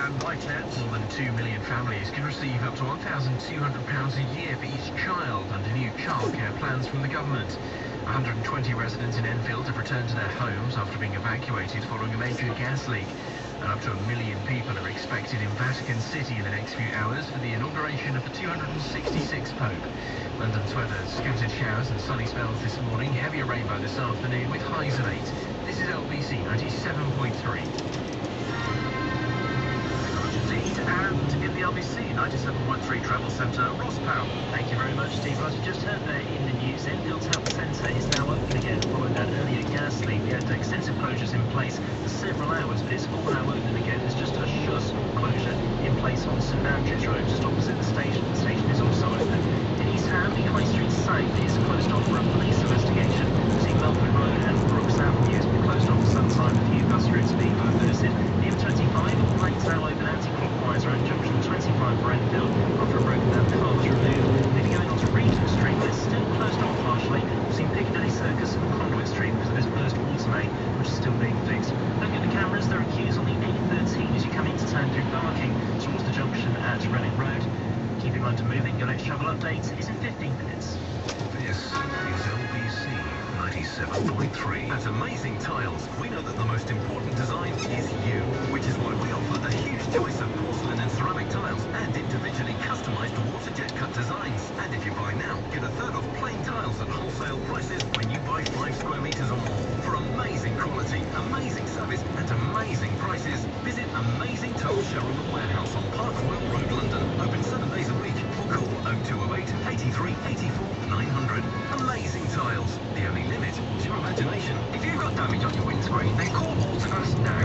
and by chance, more than 2 million families can receive up to £1,200 a year for each child under new childcare plans from the government. 120 residents in Enfield have returned to their homes after being evacuated following a major gas leak. And up to 1 million people are expected in Vatican City in the next few hours for the inauguration of the 266th Pope. London's weather: scattered showers and sunny spells this morning, heavier rainbow this afternoon with highs of 8. This is LBC 97.3. And in the LBC 97.3 travel centre, Ross Powell. Thank you very much, Steve. As you just heard there in the news, Enfield's Health Centre is now open again following that earlier gas leak. We had extensive closures in place for several hours, but it's all now open again. There's just a small closure in place on St Andrews Road, just opposite the station. The station is also open. In East Ham, the High Street site is closed off for a police investigation. See, Melbourne Road and Brooks Avenue has been closed off for some time, with a few bus routes being diverted. The M25, all lanes now open anti-clockwise around junction 25 for Enfield after a broken down car was removed. Maybe going on to Regent Street, but it's still closed off partially. We've seen Piccadilly Circus and Conduit Street because of this burst water main, which is still being fixed. Looking at the cameras, there are queues on the A13 as you come into town through Barking towards the junction at Reading Road. Keep in mind to moving. Your next travel update is in 15 minutes. This is LBC 97.3. At Amazing Tiles, we know that the most important design is you, which is why we offer a huge choice of porcelain and ceramic tiles and individually customised water jet cut designs. And if you buy now, get a third off plain tiles at wholesale prices when you buy 5 square metres or more. For amazing quality, amazing service and amazing prices, visit Amazing Tiles Showroom and Warehouse on Park Royal Road, London. Open 7 days a week or call 0208 83 84 900. Amazing Tiles. The only limit is your imagination. If you've got damage on your windscreen, then call Autoglass now,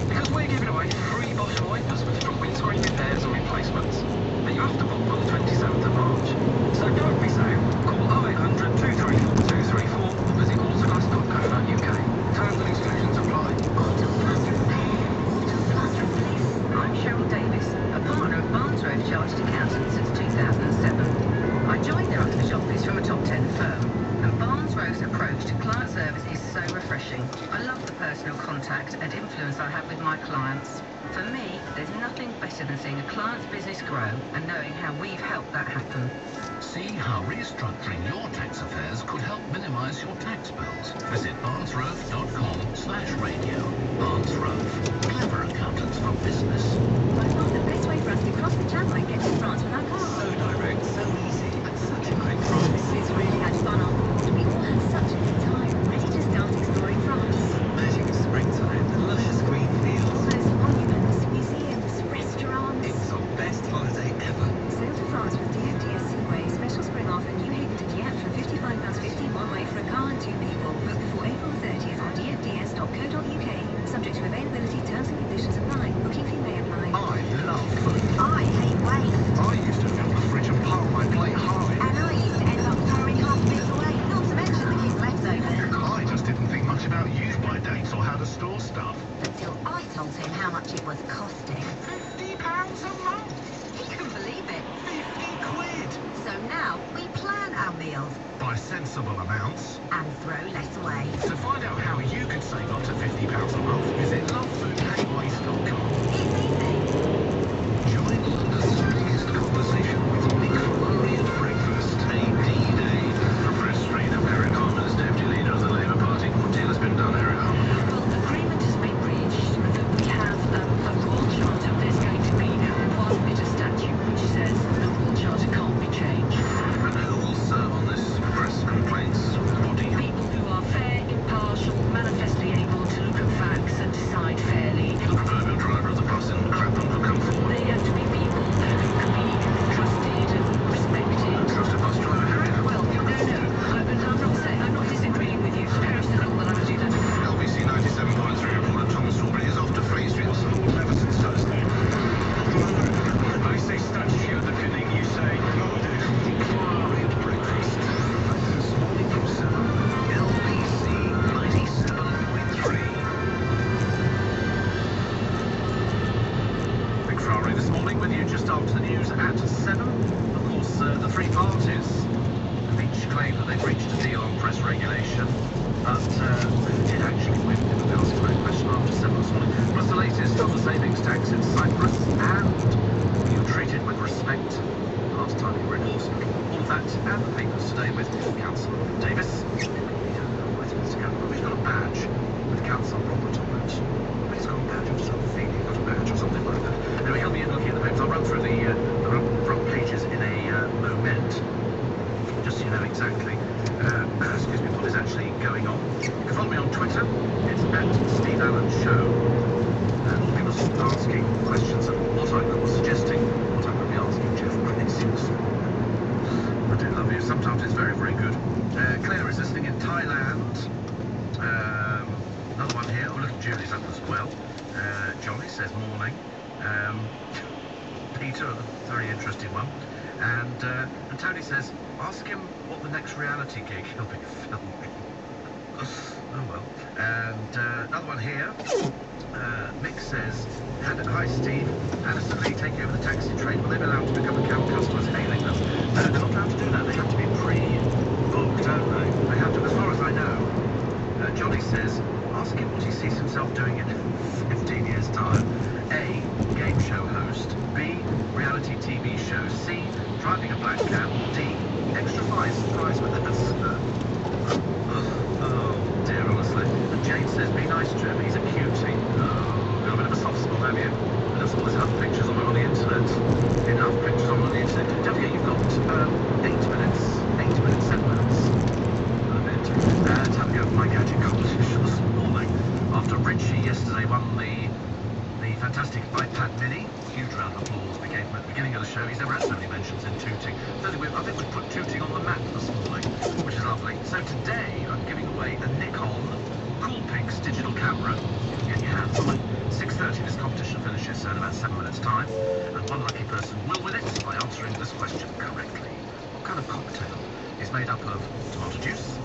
because we're giving away free Bosch wipers with front windscreen repairs and replacements. But you have to book by the 27th of March. So don't miss out. Call 0800 234 234 or visit autoglass.co.uk. Terms and exclusions apply. Autoglass Repair. Autoglass Replace. I'm Cheryl Davis, a partner of Barnes Road Chartered Accountants since 2007. I joined their office office from a top 10 firm, and Barnes Road's approach to client service is so refreshing. I love the personal contact and influence I have with my clients. For me, there's nothing better than seeing a client's business grow and knowing how we've helped that happen. See how restructuring your tax affairs could help minimise your tax bills. Visit barnesrove.com/radio. Barnes Rove. Clever accountants for business. I thought the best way for us to cross the channel and get to France with our car. So direct, so easy, and such a great price. It's really had fun on board. We all had such a good time, ready to start exploring France. Magic of springtime, the luscious green fields. All those monuments, museums, restaurants. It was our best holiday ever. Sail to France with DFDS Seaway. Special spring offer, New Haven to Dieppe for £55.50 one way for a car and 2 people. Book before April 30th on dfds.co.uk. Subject to availability, terms and conditions apply. Booking fee may apply. I love food. I hate waste. I used to fill the fridge and pile my plate high. And I used to end up throwing half bits away. Not to mention the kids' leftovers. I just didn't think much about use-by dates or how to store stuff. Until I told him how much it was costing. £50 a month? He couldn't believe it. 50 quid? So now we plan our meals By sensible amounts. and throw less away. To find out how you could save up to £50 a month, visit lovefoodhatewaste.com. It's easy. Join London's biggest conversation with Nick from Curry at Breakfast. A D-Day. From Press Street, Americana's deputy leader of the Labour Party. What deal has been done, Eric? Well, agreement has been reached that we have a rule charter. There's going to be one bit of statute which says the rule charter can't be changed. And who will serve on this press complaints body? People who are fair, impartial, up as well. Johnny says morning. Peter, a very interesting one. And Tony says, ask him what the next reality gig he'll be filming. Oh well. And another one here. Mick says, hi Steve, Addison Lee taking over the taxi trade. Will they be allowed to become account customers hailing them? No, they're not allowed to do that. They have to be pre-booked, don't they? They have to, as far as I know. Johnny says, ask him what he sees himself doing in 15 years' time. A, game show host. B, reality TV show. C, driving a black cab. D, extra prize with us. Oh dear, honestly. And Jane says, be nice to him, he's a cutie. Oh, got a bit of a soft spot, have you? And there's all these other pictures of him on the internet. Enough pictures of him on the internet. Don't forget, you've got 8 minutes, 7 minutes. To have a go at my gadget competition this morning. After Richie yesterday won the fantastic iPad Mini. Huge round of applause we gave him at the beginning of the show. He's never had so many mentions in tooting. I think we've put tooting on the map this morning, which is lovely. So today I'm giving away a Nikon Coolpix digital camera. You can get your hands on it. 6:30 this competition finishes, so in about 7 minutes time. And one lucky person will win it by answering this question correctly. What kind of cocktail is made up of tomato juice,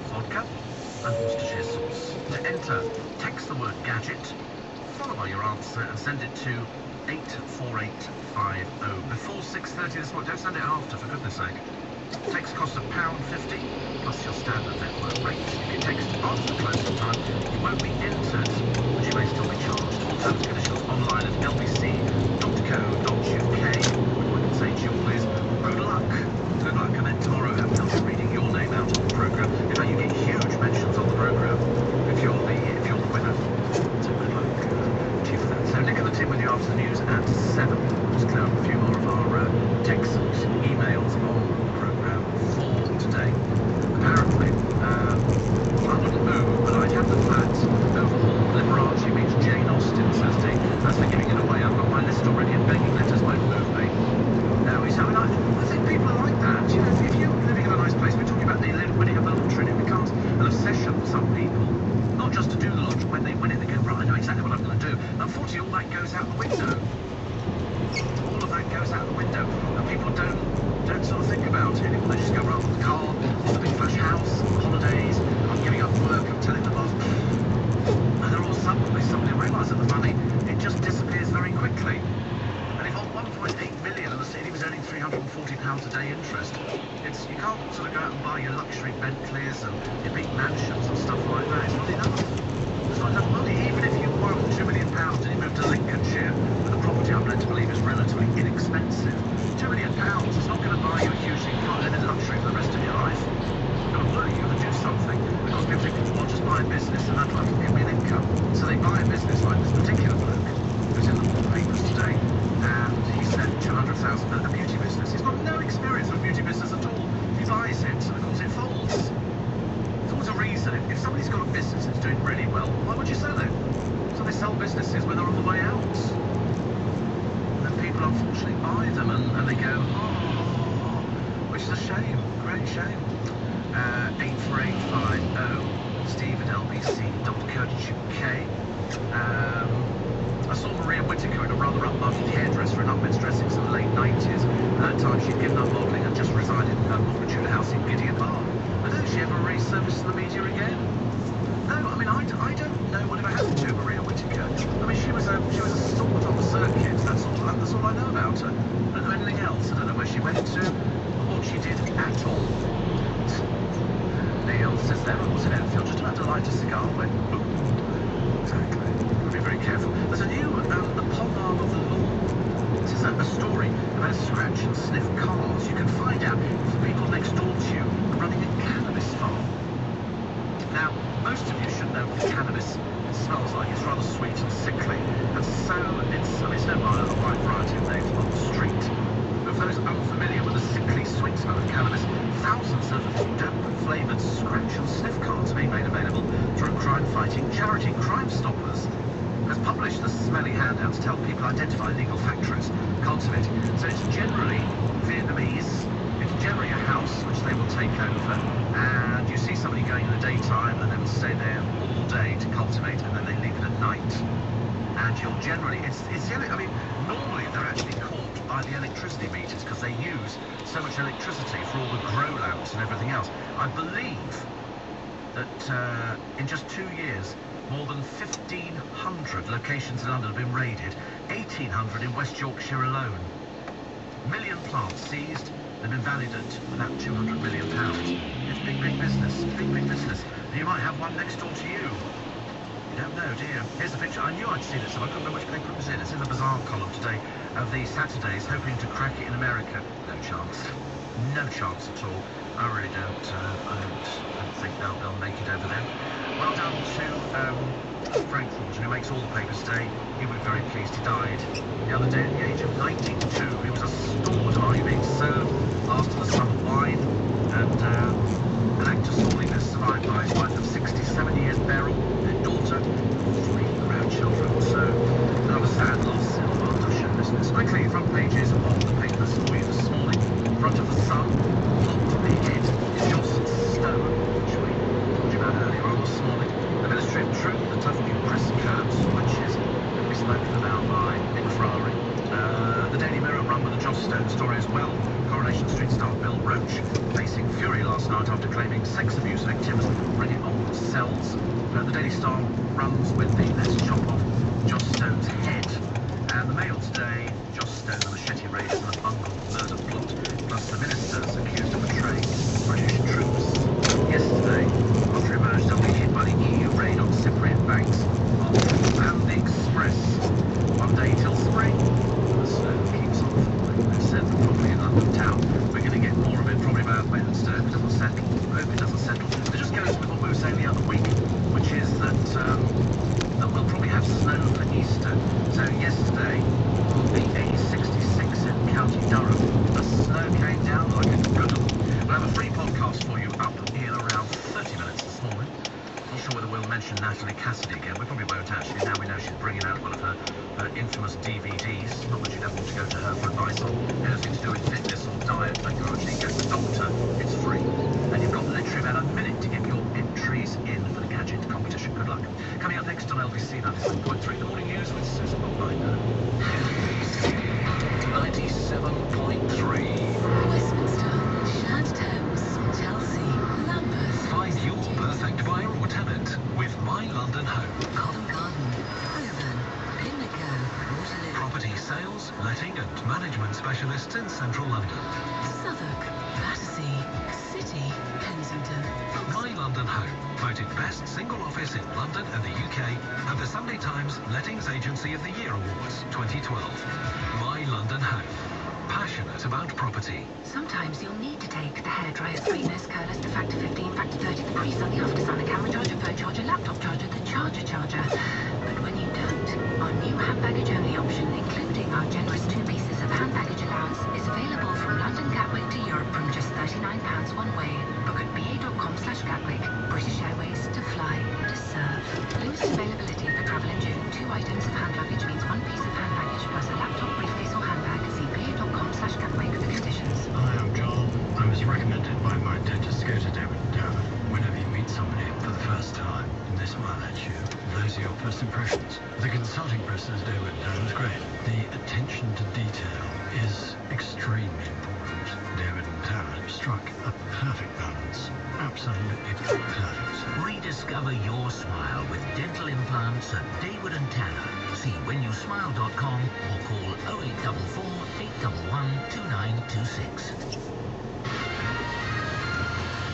vodka and Worcestershire sauce? To enter, text the word gadget, followed by your answer and send it to 84850 before 6:30 this morning. Don't send it after, for goodness sake. Text costs £1.50 plus your standard network rate. If you text after the closing time, you won't be entered, but you may still be charged. All terms and conditions online at lbc.co.uk. All I can say to you all is good luck. Good luck, and then tomorrow I'll be reading your name out on the programme. In fact, you get huge mentions on the programme if you're the winner. So good luck to you for that. So Nick and the team with you after the news at 7. Just clear up a few more of our texts and emails on the programme for today. Apparently, I wouldn't move, but I'd have the flat overhauled. Liberace meets Jane Austen, says Dee. As for giving it away, I've got my list already and begging letters won't move me. No, I think people are like that. You know, if you're living in a nice place, we're talking about the winning of the lottery, and it becomes an obsession for some people. Not just to do the lottery, when they win it, they go, right, I know exactly what I'm going to do. Unfortunately, all that goes out the window. All of that goes out the window, and people don't sort of think about it anymore. They just go, right, on the car, on the big flash house, holidays, I'm giving up work, I'm telling the boss, and then all suddenly somebody realises that the money, it just disappears very quickly. And if on 1.8 million and the city was earning £340 a day interest, you can't sort of go out and buy your luxury Bentleys and your big mansions and stuff like that. It's not enough. It's not enough money. Even if you won £2 million and you moved to Lincolnshire, with a property I'm led to believe is relatively inexpensive, £2 million is not going to buy you a huge thing. You can't live in luxury for the rest of your life. You've got to work, you've got to do something. Because people think, well, just buy a business and that'll give me an income. So they buy a business like this particular bloke who's in the papers today, and he spent £200,000 on a beauty business. He's got no experience with beauty business at all. He buys it, and of course it folds. There's always a reason. If somebody's got a business that's doing really well, why would you sell it? So they sell businesses when they're on the way out. And people unfortunately buy them, and they go, oh, which is a shame, a great shame. 84850, steve@lbc.co.uk. I saw Maria Whittaker in a rather upmarket hairdresser in Upmin's Dressings in the late 90s. At that time, she'd given up modelling and just resided in her Multitude house in Gideon Bar. I don't think she ever resurfaced in the media again. No, I mean, I don't know whatever happened to Maria Whittaker. I mean, she was a stalwart on the circuits. That's all I know about her. I don't know anything else. I don't know where she went to or what she did at all. Neil says there, I was in Enfield, just about to light a cigar when boom. Exactly. Be very careful. There's a new the polearm of the law. This is a story about scratch and sniff cars. You can find out if the people next door to you are running a cannabis farm. Now, most of you should know what cannabis smells like. It's rather sweet and sickly, and so it's no a wide variety of names on the street. But for those unfamiliar with the sickly sweet smell of cannabis, thousands of damp-flavoured scratch and sniff cards are being made available through crime-fighting charity Crime Stoppers has published the smelly handout to help people identify legal factories cultivating. So it's generally Vietnamese, it's generally a house which they will take over, and you see somebody going in the daytime and they will stay there all day to cultivate, and then they leave it at night. And you'll generally, it's the only, I mean, normally they're actually caught by the electricity meters because they use so much electricity for all the grow lamps and everything else. I believe that in just 2 years, more than 1,500 locations in London have been raided, 1,800 in West Yorkshire alone. Million plants seized. They've been valued at about £200 million. It's big, big business. Big, big business. You might have one next door to you. You don't know, do you? Here's the picture. I knew I'd seen it, so I couldn't remember which paper it was in. It's in the Bazaar column today of the Saturdays, hoping to crack it in America. No chance. No chance at all. I really don't. I don't think they'll make it over there. Well done to Frank Thornton, who makes all the papers today. He was very pleased. He died the other day at the age of 92. He was a stalwart army being served after the slum of wine, and an actor sorely survived by his wife of 67 years, Beryl, their daughter, 3 grandchildren. So another sad loss in the world of show business. Quickly, front pages of the papers for you this morning. Front of the Sun, top ahead is Joss Stone, which we talked about earlier on this morning. The Ministry of Truth, the tough new press curbs, which is going to be spoken about by Nick Ferrari. The Daily Mirror run with a Joss Stone story as well. Coronation Street star Bill Roach facing fury last night after claiming sex abuse victims bring it on cells. The Daily Star runs with the let's chop off Joss Stone's head. And the Mail today, Joss Stone, the machete raiders and the bungled murder plot, plus the ministers accused of betraying British troops. Yesterday, after emerged unleashed by the EU raid on Cypriot banks and the Express. One day till spring, the snow keeps on falling. They said that probably in London town we're going to get more of it probably about Wednesday if it doesn't settle. I hope it doesn't settle. It just goes with what we were saying the other week, which is that we'll probably have snow for Easter. So yesterday, on the A66 in County Durham, the snow came down like a good one. We'll have a free podcast for you up in around 30 minutes this morning. Not sure whether we'll mention Natalie Cassidy again. We probably won't actually. Now we know she's bringing out one of her infamous DVDs. Not that you'd ever want to go to her for advice on anything to do with fitness or diet, but you actually get the doctor. It's free. And you've got literally about a minute to get your entries in for the gadget competition. Good luck. Coming up next on LBC 97.3, the morning news with Susan Bookbinder. 97.3. Westminster, Shadtowns, Chelsea, Lambeth, Find your perfect buyer or tenant with My London Home. Covent Garden, Holborn, Pimlico, Waterloo, Property sales, letting and management specialists in central London. Southwark, Battersea, City, Kensington, My London Home, voted best single office in London and the UK at the Sunday Times Lettings Agency of the Year Awards 2012. My London Home, passionate about property. Sometimes you'll need to take the hairdryer, streamers, curlers, the factor 15, factor 30, the pre-sun, the after-sun, the camera charger, phone charger, laptop charger, the charger. But when you don't, our new hand baggage only option, including our generous 2 pieces of hand baggage allowance, is available from London Gatwick to Europe from just £39 one way. Book at ba.com/Gatwick. British Airways, to fly, to serve. Limited availability for travel in June. 2 items of hand luggage means 1 piece of hand baggage plus a laptop, briefcase or handbag. See ba.com/Gatwick for conditions. Hi, I'm John. I was recommended by my dentist to go to David & Down. Whenever you meet somebody for the first time, this might let you. Those are your first impressions. The consulting process at David & Down is great. The attention to detail is extremely important. David & Down struck a perfect balance. Absolutely perfect. Rediscover your smile with dental implants at David and Tanner. See whenyousmile.com or call 0844 811 2926.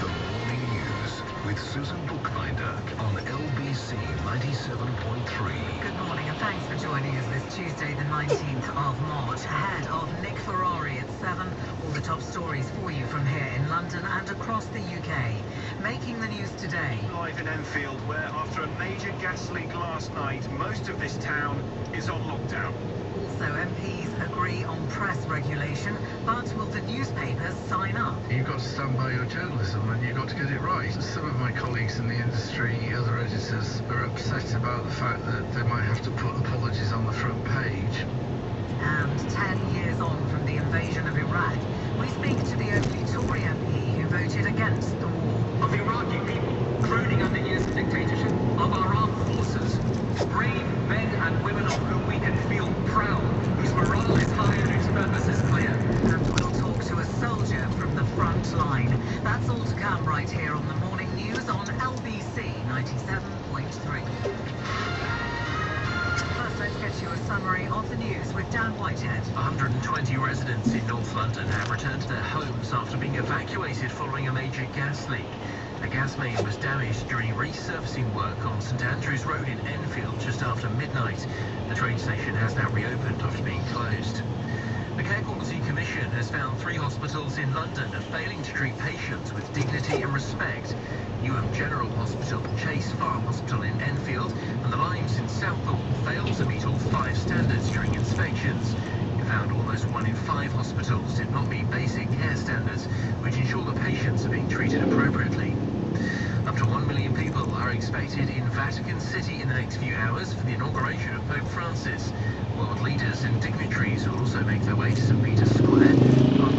The morning news with Susan Bookbinder on LBC 97.3. Good morning and thanks for joining us this Tuesday the 19th of March. Ahead of Nick Ferrari at 7, all the top stories for you from here in London and across the UK. Making the news today. Live in Enfield, where after a major gas leak last night, most of this town is on lockdown. Also, MPs agree on press regulation, but will the newspapers sign up? You've got to stand by your journalism and you've got to get it right. Some of my colleagues in the industry, other editors, are upset about the fact that they might have to put apologies on the front page. And 10 years on from the invasion of Iraq, we speak to the only Tory MP who voted against the war. Of Iraqi people, crooning under years of dictatorship, of our armed forces, brave of whom we can feel proud, whose morale is high and whose purpose is clear. And we'll talk to a soldier from the front line. That's all to come right here on the morning news on LBC 97.3. First, let's get you a summary of the news with Dan Whitehead. 120 residents in North London have returned to their homes after being evacuated following a major gas leak. A gas main was damaged during resurfacing work on St Andrews Road in Enfield just after midnight. The train station has now reopened after being closed. The Care Quality Commission has found 3 hospitals in London are failing to treat patients with dignity and respect. Newham General Hospital, Chase Farm Hospital in Enfield and the Limes in Southall failed to meet all 5 standards during inspections. It found almost 1 in 5 hospitals did not meet basic care standards, which ensure the patients are being treated appropriately. Up to 1 million people are expected in Vatican City in the next few hours for the inauguration of Pope Francis. World leaders and dignitaries will also make their way to St Peter's Square. Paul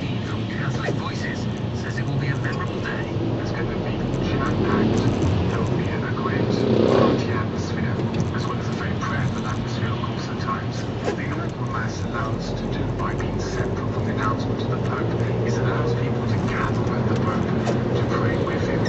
Keane from Catholic Voices says it will be a memorable day. It's going to be jam-packed. There will be a great party atmosphere, as well as a very prayerful atmosphere, of course, at times. The normal Mass allows to do by being separate from the announcement of the Pope is it allows people to gather with the Pope to pray with him.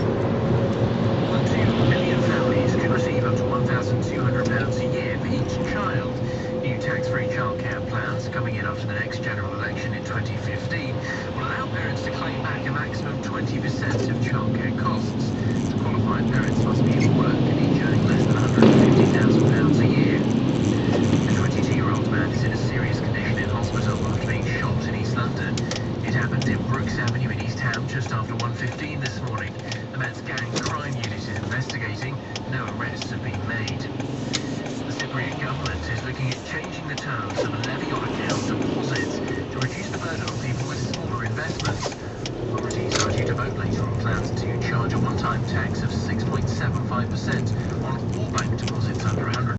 2 million families can receive up to £1,200 a year for each child. New tax-free childcare plans coming in after the next general election in 2015 will allow parents to claim back a maximum 20% of childcare costs. The qualified parents must be in work and each earning less than £150,000 a year. A 22-year-old man is in a serious condition in hospital after being shot in East London. It happened in Brooks Avenue in East Ham just after 1:15 this morning. The Met's gang crime unit is investigating. No arrests have been made. The Cypriot government is looking at changing the terms of a levy on account deposits to reduce the burden on people with smaller investments. Authorities are due to vote later on plans to charge a one-time tax of 6.75% on all bank